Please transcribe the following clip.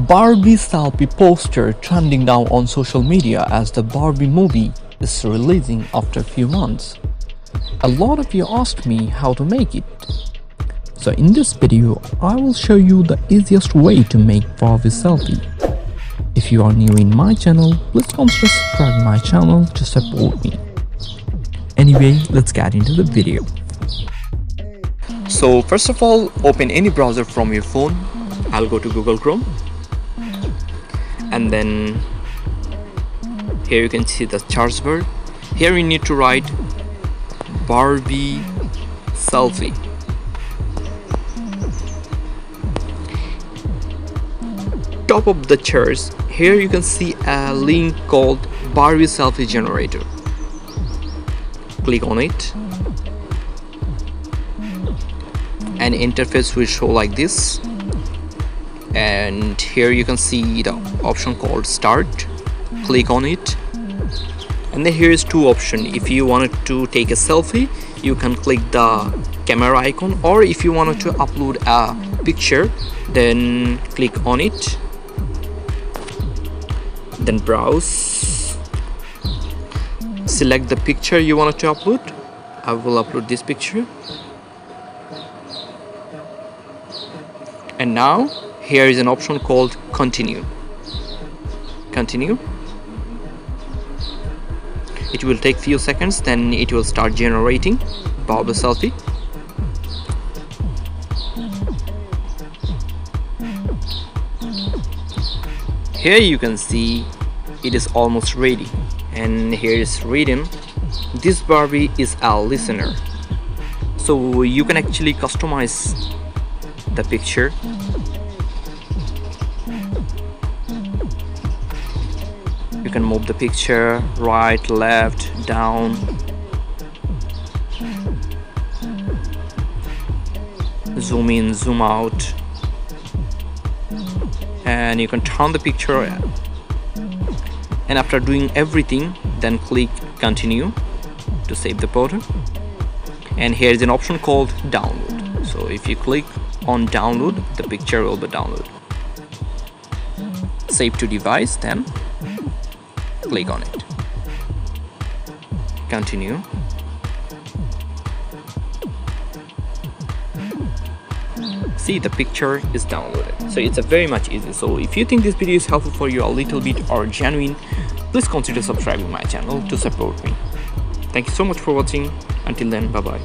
Barbie Selfie poster trending now on social media as the Barbie movie is releasing after a few months. A lot of you asked me how to make it. So in this video, I will show you the easiest way to make Barbie Selfie. If you are new in my channel, please consider subscribing my channel to support me. Anyway, let's get into the video. So first of all, open any browser from your phone. I'll go to Google Chrome. And then here you can see the search bar. Here you need to write Barbie Selfie. Top of the search, here you can see a link called Barbie Selfie Generator. Click on it. An interface will show like this. And here you can see the option called Start. Click on it. And then here is two options. If you wanted to take a selfie, you can click the camera icon, or if you wanted to upload a picture, then click on it. Then browse. Select the picture you wanted to upload. I will upload this picture. And now here is an option called Continue. Continue. It will take few seconds, then it will start generating Barbie Selfie. Here you can see it is almost ready, and here is written, this Barbie is a listener. So you can actually customize the picture. You can move the picture right, left, down. Zoom in, zoom out. And you can turn the picture. And after doing everything, then click Continue to save the photo. And here is an option called Download. So if you click on Download, the picture will be downloaded. Save to device, then click on it. Continue. See, the picture is downloaded. So it's a very much easy. So if you think this video is helpful for you a little bit or genuine, please consider subscribing my channel to support me. Thank you so much for watching. Until then, bye bye.